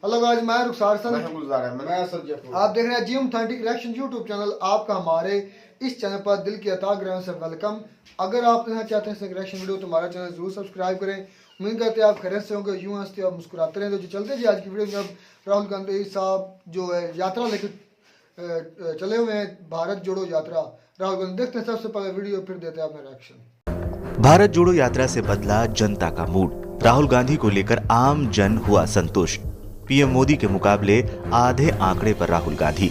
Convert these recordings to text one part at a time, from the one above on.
Hello guys, मैं रुखसार सन, मैं आप देख रहे हैं जी ऑथेंटिक रिएक्शन यूट्यूब चैनल। आपका हमारे इस चैनल पर दिल की अताह से वेलकम। अगर आप यहाँ चाहते हैं रिएक्शन वीडियो तो हमारा चैनल जरूर सब्सक्राइब करें। उम्मीद करते हैं आप खैरियत से होंगे, यूँ हंसते और मुस्कुराते रहें। तो जो चलते जी आज की वीडियो में अब राहुल गांधी साहब जो है यात्रा लेकर चले हुए हैं, भारत जोड़ो यात्रा। राहुल गांधी देखते हैं सबसे पहले वीडियो, फिर देते हैं अपना रिएक्शन। भारत जोड़ो यात्रा से बदला जनता का मूड। राहुल गांधी को लेकर आम जन हुआ संतुष्ट। पीएम मोदी के मुकाबले आधे आंकड़े पर राहुल गांधी।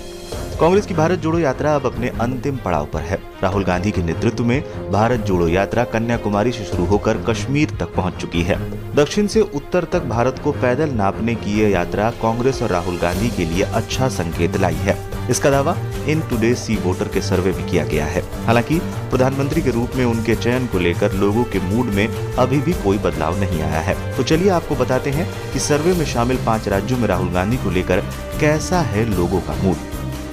कांग्रेस की भारत जोड़ो यात्रा अब अपने अंतिम पड़ाव पर है। राहुल गांधी के नेतृत्व में भारत जोड़ो यात्रा कन्याकुमारी से शुरू होकर कश्मीर तक पहुंच चुकी है। दक्षिण से उत्तर तक भारत को पैदल नापने की यह यात्रा कांग्रेस और राहुल गांधी के लिए अच्छा संकेत लाई है। इसका दावा इन टुडे सी वोटर के सर्वे में किया गया है। हालांकि प्रधानमंत्री के रूप में उनके चयन को लेकर लोगों के मूड में अभी भी कोई बदलाव नहीं आया है। तो चलिए आपको बताते हैं कि सर्वे में शामिल 5 राज्यों में राहुल गांधी को लेकर कैसा है लोगों का मूड।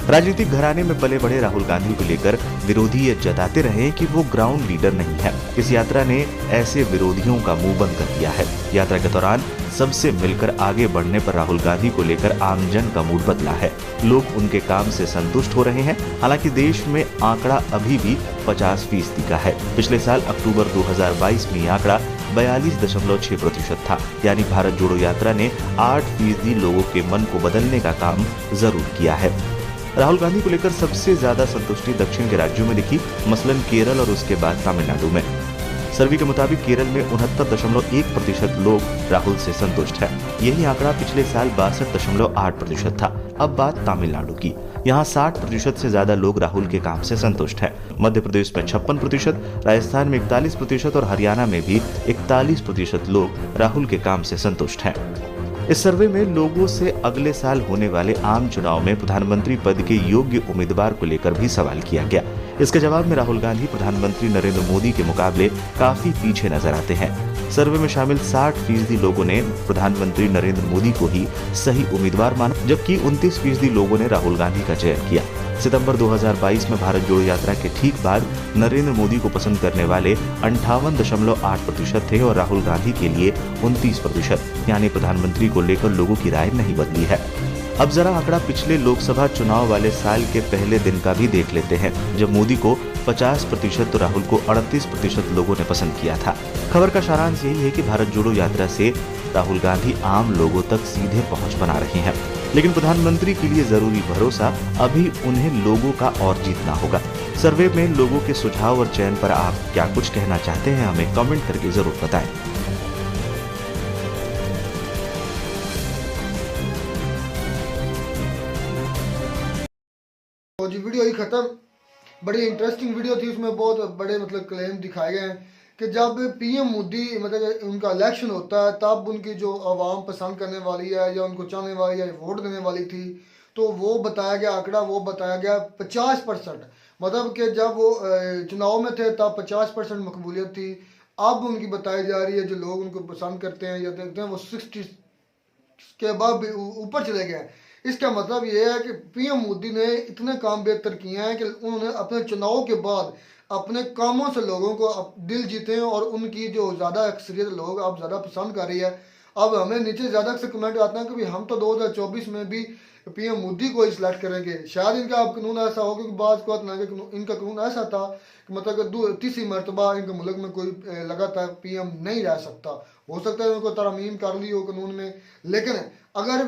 राजनीतिक घराने में पले बढ़े राहुल गांधी को लेकर विरोधी ये जताते रहे कि वो ग्राउंड लीडर नहीं है। इस यात्रा ने ऐसे विरोधियों का मुंह बंद कर दिया है। यात्रा के दौरान सबसे मिलकर आगे बढ़ने पर राहुल गांधी को लेकर आमजन का मूड बदला है। लोग उनके काम से संतुष्ट हो रहे हैं। हालांकि देश में आंकड़ा अभी भी 50% का है। पिछले साल अक्टूबर 2022 में यह आंकड़ा 42.6% था। यानी भारत जोड़ो यात्रा ने 8% लोगों के मन को बदलने का काम जरूर किया है। राहुल गांधी को लेकर सबसे ज्यादा संतुष्टि दक्षिण के राज्यों में दिखी, मसलन केरल और उसके बाद तमिलनाडु में। सर्वे के मुताबिक केरल में 69.1% लोग राहुल से संतुष्ट हैं। यही आंकड़ा पिछले साल 62.8% था। अब बात तमिलनाडु की। यहाँ 60% से ज्यादा लोग राहुल के काम से संतुष्ट हैं। मध्य प्रदेश में 56%, राजस्थान में 41% और हरियाणा में भी 41% लोग राहुल के काम से संतुष्ट हैं। इस सर्वे में लोगों से अगले साल होने वाले आम चुनाव में प्रधानमंत्री पद के योग्य उम्मीदवार को लेकर भी सवाल किया गया। इसके जवाब में राहुल गांधी प्रधानमंत्री नरेंद्र मोदी के मुकाबले काफी पीछे नजर आते हैं। सर्वे में शामिल 60% लोगों ने प्रधानमंत्री नरेंद्र मोदी को ही सही उम्मीदवार माना, जबकि 29% लोगों ने राहुल गांधी का चयन किया। सितंबर 2022 में भारत जोड़ो यात्रा के ठीक बाद नरेंद्र मोदी को पसंद करने वाले 58.8% थे और राहुल गांधी के लिए 29%। यानी प्रधानमंत्री को लेकर लोगों की राय नहीं बदली है। अब जरा आंकड़ा पिछले लोकसभा चुनाव वाले साल के पहले दिन का भी देख लेते हैं, जब मोदी को 50% तो राहुल को 38% लोगों ने पसंद किया था। खबर का सारांश यही है कि भारत जोड़ो यात्रा से राहुल गांधी आम लोगों तक सीधे पहुंच बना रहे हैं। लेकिन प्रधानमंत्री के लिए जरूरी भरोसा अभी उन्हें लोगों का और जीतना होगा। सर्वे में लोगों के सुझाव और चयन पर आप क्या कुछ कहना चाहते हैं, हमें कमेंट करके जरूर बताएं। तो जी वीडियो ही खत्म। बड़ी इंटरेस्टिंग वीडियो थी, उसमें बहुत बड़े क्लेम दिखाए गए हैं कि जब पीएम मोदी उनका इलेक्शन होता है तब उनकी जो आवाम पसंद करने वाली है या उनको चाहने वाली या वोट देने वाली थी, तो वो बताया गया आंकड़ा, वो बताया गया 50%। मतलब कि जब वो चुनाव में थे तब 50% मकबूलियत थी। अब उनकी बताई जा रही है जो लोग उनको पसंद करते हैं या देखते हैं वो 60 के बाद भी ऊपर चले गए। इसका मतलब ये है कि पीएम मोदी ने इतने काम बेहतर किए हैं कि उन्होंने अपने चुनाव के बाद अपने कामों से लोगों को दिल जीते हैं और उनकी जो ज़्यादा अक्सरियत लोग अब ज़्यादा पसंद कर रही है। अब हमें नीचे ज़्यादा से कमेंट आते हैं कि भाई हम तो 2024 में भी पीएम मोदी को ही सिलेक्ट करेंगे। शायद इनका अब कानून ऐसा हो, क्योंकि बाज़ को इनका कानून ऐसा था कि मतलब तीसरी मरतबा इनके मुल्क में कोई लगातार पीएम नहीं रह सकता। हो सकता है उनको तरमीम कर ली हो कानून में, लेकिन अगर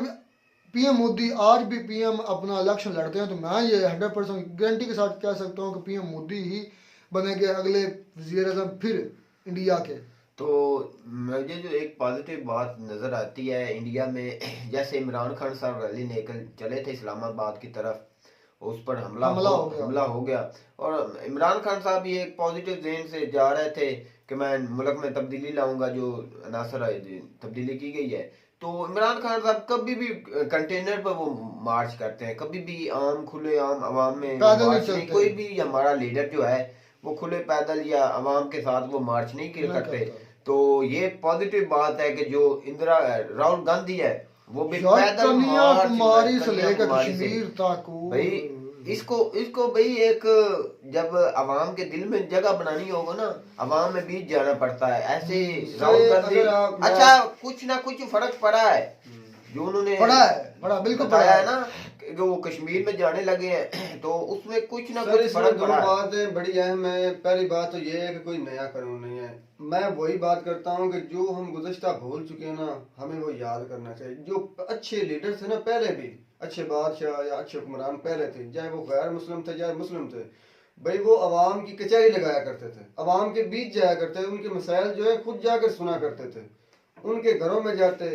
पीएम मोदी आज भी पीएम अपना इलेक्शन लड़ते हैं तो मैं ये 100% गारंटी के साथ कह सकता हूँ कि पीएम मोदी ही बनेंगे अगले वज़ीर-ए-आज़म फिर इंडिया के। तो मुझे जो एक पॉजिटिव बात नज़र आती है इंडिया में, जैसे इमरान खान साहब रैली लेकर चले थे इस्लामाबाद की तरफ, उस पर हमला हो गया और इमरान खान साहब भी एक पॉजिटिव ज़हन से जा रहे थे कि मैं मुल्क में तब्दीली लाऊंगा, जो अनासर तब्दीली की गई है। तो इमरान खान साहब कभी भी कंटेनर पर वो मार्च करते हैं, कभी भी आम खुले आम आवाम में मार्च नहीं। कोई भी हमारा लीडर जो है वो खुले पैदल या आवाम के साथ वो मार्च नहीं करते। तो ये पॉजिटिव बात है कि जो इंदिरा राहुल गांधी है वो भी पैदल कन्याकुमारी से लेकर कश्मीर तक भाई इसको भाई एक जब आवाम के दिल में जगह बनानी होगा ना, आवाम में बीच जाना पड़ता है। ऐसे राहुल गांधी अच्छा कुछ ना कुछ फर्क पड़ा है जो उन्होंने पढ़ा बिल्कुल बताया है ना कि वो कश्मीर में जाने लगे हैं, तो उसमें कुछ ना कुछ फर्क दो पड़ा है। बातें बड़ी अहम है। पहली बात तो ये है कि कोई नया कानून नहीं है। मैं वही बात करता हूँ कि जो हम गुज़श्ता भूल चुके हैं ना, हमें वो याद करना चाहिए। जो अच्छे लीडर थे ना, पहले भी अच्छे बादशाह या अच्छे हुक्मरान पहले थे, चाहे वो गैर मुस्लिम थे चाहे मुस्लिम थे, भाई वो अवाम की कचहरी लगाया करते थे, अवाम के बीच जाया करते थे, उनके मसाइल जो है खुद जाकर सुना करते थे, उनके घरों में जाते।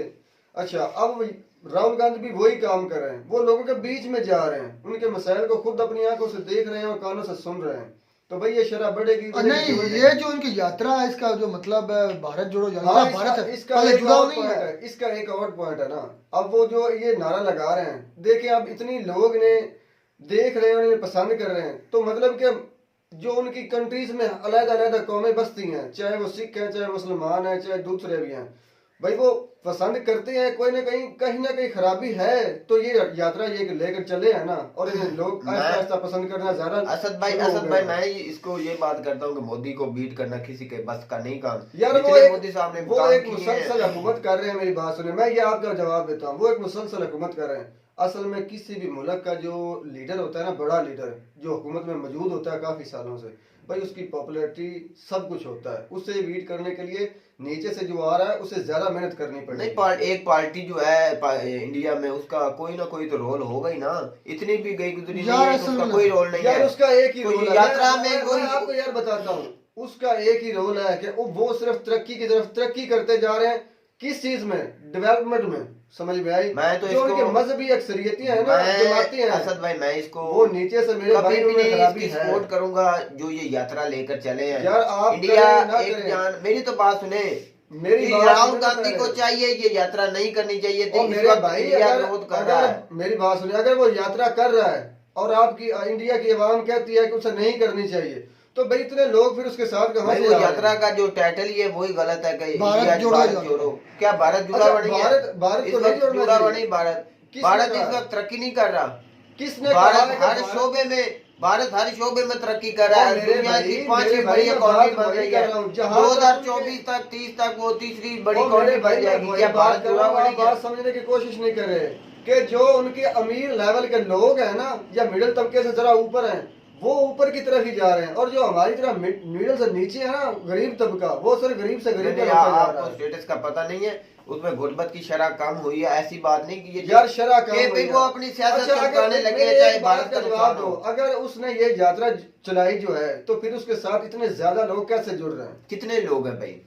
अच्छा, अब राहुल गांधी भी वही काम कर रहे हैं, वो लोगों के बीच में जा रहे हैं, उनके मसाइल को खुद अपनी आंखों से देख रहे हैं और कानों से सुन रहे हैं। तो भाई ये शरह बढ़ेगी नहीं, ये जो उनकी यात्रा है, इसका जो मतलब है भारत जोड़ो यात्रा, हाँ, भारत इसका पहले एक जुड़ा और नहीं पॉइंट है। है, इसका एक और पॉइंट है ना। अब वो जो ये नारा लगा रहे हैं, देखिए अब इतनी लोग ने देख रहे हैं, उन्हें पसंद कर रहे हैं, तो मतलब कि जो उनकी कंट्रीज में अलग-अलग कौमें बसती हैं, चाहे वो सिख हैं, चाहे मुसलमान हैं, चाहे दूसरे भी हैं, भाई वो पसंद करते हैं। कोई ना कहीं खराबी है, तो ये यात्रा ये लेकर चले हैं ना, और इन्हें लोग आहिस्ता पसंद करना ज्यादा। असद भाई मैं इसको ये बात करता हूँ कि मोदी को बीट करना किसी के बस का नहीं काम यार। मोदी साहब ने वो एक मुसलसल हुकूमत कर रहे हैं। मेरी बात सुने, मैं ये आपका जवाब देता हूँ। वो एक मुसलसल हुकूमत कर रहे हैं। असल में किसी भी मुल्क का जो लीडर होता है ना, बड़ा लीडर जो हुकूमत में मौजूद होता है काफी सालों से, भाई उसकी पॉपुलैरिटी सब कुछ होता है। उसे बीट करने के लिए नीचे से जो आ रहा है उसे ज्यादा मेहनत करनी पड़ेगी। नहीं, एक पार्टी जो है इंडिया में, उसका कोई ना कोई तो रोल होगा ही ना। इतनी भी गई गुजरी नहीं है तो उसका कोई रोल नहीं यार, है। उसका एक ही रोल है। यात्रा में मैं आपको यार बताता हूँ, उसका एक ही रोल है कि वो सिर्फ तरक्की की तरफ तरक्की करते जा रहे हैं। किस चीज में? डेवलपमेंट में। समझ में आई? मैं तो जो उनके मजहबी अक्सरियतियां हैं ना, जमातें हैं, असद भाई मैं इसको वो नीचे से मेरे भाई कभी भी नहीं खराबी इसकी है। सपोर्ट करूंगा जो ये यात्रा लेकर चले हैं। यार आप इंडिया ना एक करें। जान, मेरी तो बात सुने, मेरी बात राहुल सुने गांधी को चाहिए ये यात्रा नहीं करनी चाहिए थी। और इस मेरे वक्त भाई इंडिया विरोध कर रहा है। मेरी बात सुनिए, अगर वो यात्रा कर रहा है और आपकी इंडिया की आवाम कहती है कि उसे नहीं करनी चाहिए, तो भाई इतने लोग फिर उसके साथ कहां से? वो यात्रा का जो टाइटल ही है वही गलत है कि भारत जोड़ो। क्या भारत जुड़ा बनी है? भारत इस को वक्त नहीं जुड़ा जोड़ना बनी भारत किसने इस वक्त तरक्की नहीं कर रहा। किसने भारत कहा है कि हर शोबे में तरक्की कर रहा है। मेरे दुनिया भाई, की मेरे 5वीं भाई, बड़ी मैं इकॉनमी बात बन वही रही कर है। रहा हूँ। जहाँ 2024 तक 30 तक वो तीसरी बड़ी और इकॉनमी मेरे बन भाई, जाएगी। मैं क्या वही भारत बात कर जुड़ा रहा हूँ, आप बनी है? बात समझने की कोशिश नहीं कर रहे कि जो उनके अमीर लेवल के लोग हैं ना, या मिडिल तबके से जरा ऊपर हैं, वो ऊपर की तरफ ही जा रहे हैं, और जो हमारी तरह मिडिल से नीचे है ना, गरीब तबका, वो सिर्फ गरीब से गरीब का होता जा रहा है। स्टेटस का पता नहीं है, उसमें गुर्बत की शरह कम हुई है, ऐसी बात नहीं की यार शरह कम हुई भाई है। वो अपनी सियासत अच्छा, चमकाने अगर लगे मेरे चाहे एक बात भारत का का जवाब नुकसान दो, हो। अगर उसने ये यात्रा चलाई जो है, तो फिर उसके साथ इतने ज्यादा लोग कैसे जुड़ रहे हैं? कितने लोग हैं भाई?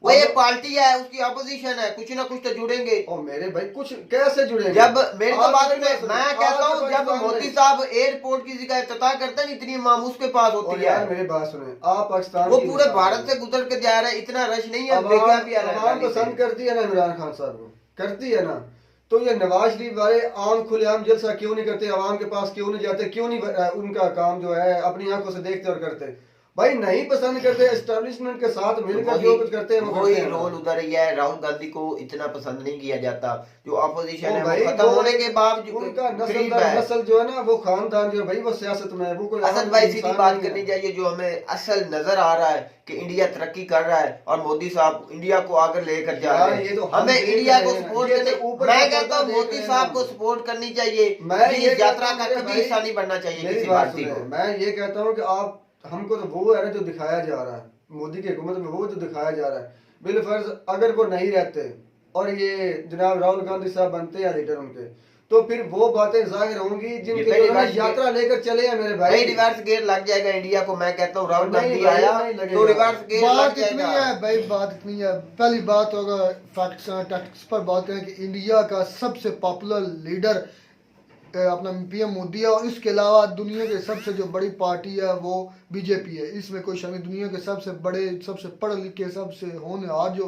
वो एक पार्टी है, उसकी अपोजिशन है, कुछ ना कुछ तो जुड़ेंगे। और मेरे भाई कुछ कैसे जुड़ेंगे? जब मेरी तो बात सुने, आज मैं कहता हूँ जब पाकिस्तान मोदी में- साहब एयरपोर्ट की जगह इफ्तिताह करते हैं, इतनी मामूस के पास और होती यार है। मेरी बात सुने, आप पाकिस्तान वो की पूरे मिसाल भारत है। से गुजर के जा रहे हैं, इतना रश नहीं है। अब देखा भी आ रहा है आवाम दिल्ली से। पसंद करती है ना इमरान खान साहब को, करती है ना, तो ये नवाज शरीफ वाले आम खुलेआम जलसा क्यों नहीं करते? आवाम के पास क्यों नहीं जाते? क्यों नहीं उनका काम जो है अपनी आंखों से देखते और करते? भाई नहीं पसंद करते, एस्टेब्लिशमेंट के साथ मिलकर जो कुछ करते हैं वो वही करते हैं। रोल उधर ही है। राहुल गांधी को इतना पसंद नहीं किया जाता। जो अपोजिशन है भाई वो खत्म होने के बाद उनका करीब है। नस्ल जो है ना, वो खानदान जो है भाई, वो सियासत में है, वो कोई असद भाई सीधी बात करनी चाहिए। जो हमें असल नजर आ रहा है कि इंडिया तरक्की कर रहा है और मोदी साहब इंडिया को आगे लेकर जा रहे ये हैं, तो हमें देख इंडिया रहे को हैं। सपोर्ट ये तो करनी। ऊपर मैं का कहता हूँ देख मोदी रहे हैं साहब हम। को सपोर्ट करनी चाहिए। मैं ये इस यात्रा का कहता हूँ कभी मेरे हिस्सा नहीं बनना चाहिए मेरी किसी बात भारतीय सुने, को। मैं ये कहता हूँ कि आप हमको तो वो है ना जो दिखाया जा रहा है मोदी की हुकूमत में, वो जो दिखाया जा रहा है, बिलफर्ज अगर वो नहीं रहते और ये जनाब राहुल गांधी साहब बनते हैं लीडर उनके, तो फिर वो बातें जाहिर होंगी जिनके लिए उन्होंने यात्रा लेकर चले हैं। मेरे भाई रिवर्स गेयर लग जाएगा इंडिया को। मैं कहता हूँ राहुल नहीं गांधी भाई, आया नहीं लगेगा। तो रिवर्स गेयर लग बात इतनी जाएगा। है भाई, बात इतनी है। पहली बात होगा फैक्ट्स टैक्टिक्स पर बात करें कि इंडिया का सबसे पॉपुलर लीडर अपना पीएम मोदी है, और इसके अलावा दुनिया के सबसे जो बड़ी पार्टी है वो बीजेपी है। इसमें कोई शक नहीं। दुनिया के सबसे बड़े, सबसे पढ़े लिखे, सबसे होनहार जो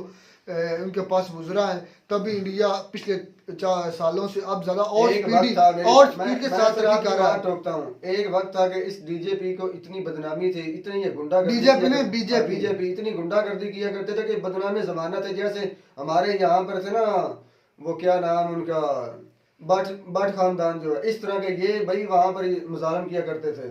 उनके पास गुजरा है, तभी इंडिया पिछले 4 सालों से अब ज्यादा और एक स्पीड वक्त था के साथ तरक्की कर रहा है। टोकता हूँ, एक वक्त था कि इस डीजेपी को इतनी बदनामी थी, इतनी ये गुंडागर्दी डीजेपी ने बीजेपी इतनी गुंडागर्दी किया करते थे कि बदनामी जमाना थे। जैसे हमारे यहाँ पर थे ना, वो क्या नाम उनका, बट खानदान जो है, इस तरह के ये भाई वहां पर मुजालम किया करते थे।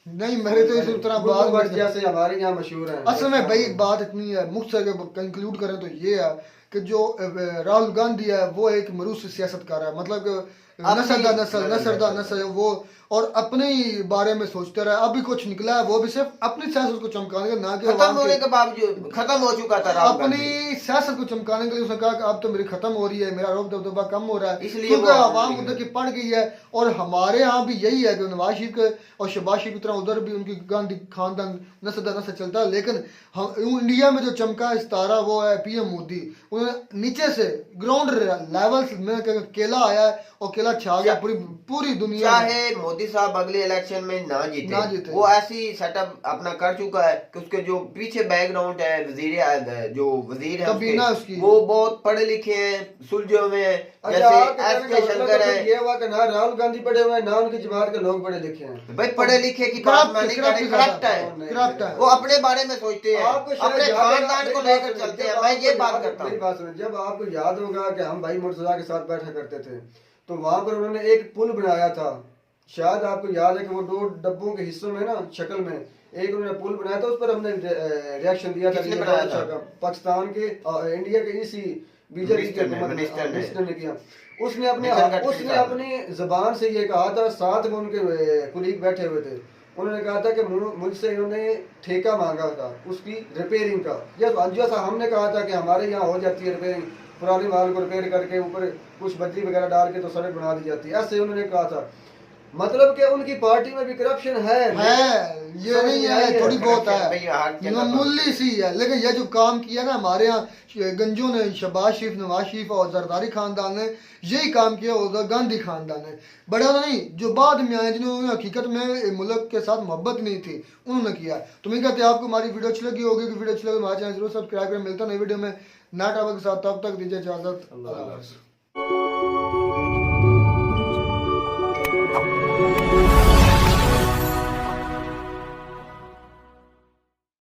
नहीं मेरे तो इस तरह बात बट जैसे हमारे यहाँ मशहूर है। असल में भाई बात इतनी है, मुख्तसर कंक्लूड करें तो ये है कि जो राहुल गांधी है वो एक मरूस सियासतकार है, मतलब कि नस्ल वो, और अपने ही बारे में सोचते रहे। अभी कुछ निकला है वो भी सिर्फ अपनी सियासत को चमकाने के, ना कि खत्म होने के बावजूद खत्म हो चुका था राहुल गांधी। अपनी सियासत को चमकाने के लिए उसने कहा कि अब तो मेरी खत्म हो रही है, मेरा रोब दबदबा कम हो रहा है, इसलिए क्योंकि आवाम उधर की पड़ गई है। और हमारे यहाँ भी यही है कि नवाज शरीफ के और शहबाज शरीफ की तरह उधर भी उनकी गांधी खानदान नस्ल चलता है, लेकिन हम इंडिया में जो चमका सितारा वो है पीएम मोदी। उन्होंने नीचे से ग्राउंड लेवल में केला आया है और केला छा गया पूरी दुनिया। चाहे मोदी साहब अगले इलेक्शन में ना जीते, वो ऐसी सेटअप अपना कर चुका है कि उसके जो पीछे बैकग्राउंड है, वजीर है उसकी, वो बहुत पढ़े लिखे हैं, सुलझे हुए हैं, जैसे एस के शंकर है। ये हुआ कि ना राहुल गांधी पढ़े हुए हैं ना उनकी जमात के लोग पढ़े लिखे हैं। भाई पढ़े लिखे की बात मैं नहीं कर रही, करप्ट है। वो अपने बारे में सोचते हैं, अपने खानदान को लेकर चलते हैं। मैं ये बात करता हूँ। जब आपको याद होगा कि हम भाई मुर्तजा के साथ बैठा करते थे तो वहां पर उन्होंने एक पुल बनाया था, शायद आपको याद है कि वो 2 डब्बों के हिस्सों में ना शक्ल में एक उन्होंने पुल बनाया था, उस पर हमने रिएक्शन दिया था। पाकिस्तान के इंडिया के इसी बीजेपी के मिनिस्टर ने किया। उसने अपनी जबान से ये कहा था, साथ में उनके कुलीग बैठे हुए थे, उन्होंने कहा था कि मुझसे इन्होंने ठेका मांगा था उसकी रिपेयरिंग का। जैसा हमने कहा था कि हमारे यहाँ हो जाती है रिपेयरिंग, पुराने माल को रिपेयर करके ऊपर कुछ बजरी वगैरह डाल के तो सड़क बना दी जाती है, ऐसे उन्होंने कहा था। मतलब कि उनकी पार्टी में भी करप्शन है, ये नहीं है, थोड़ी बहुत है, मामूली सी है। लेकिन ये जो काम किया ना हमारे यहाँ गंजों ने, शहबाज शरीफ, नवाज शरीफ और जरदारी खानदान ने यही काम किया, उधर गांधी खानदान ने, बड़े नहीं जो बाद में आए जिन्होंने हकीकत में मुल्क के साथ मोहब्बत नहीं थी, उन्होंने किया। तो मैं कहते हैं आपको हमारी वीडियो अच्छी लगी होगी, वीडियो अच्छी लगी हमारे चैनल जरूर सब्सक्राइब करें। मिलता है नई वीडियो में नया टॉपिक के साथ, तब तक दीजिए इजाजत।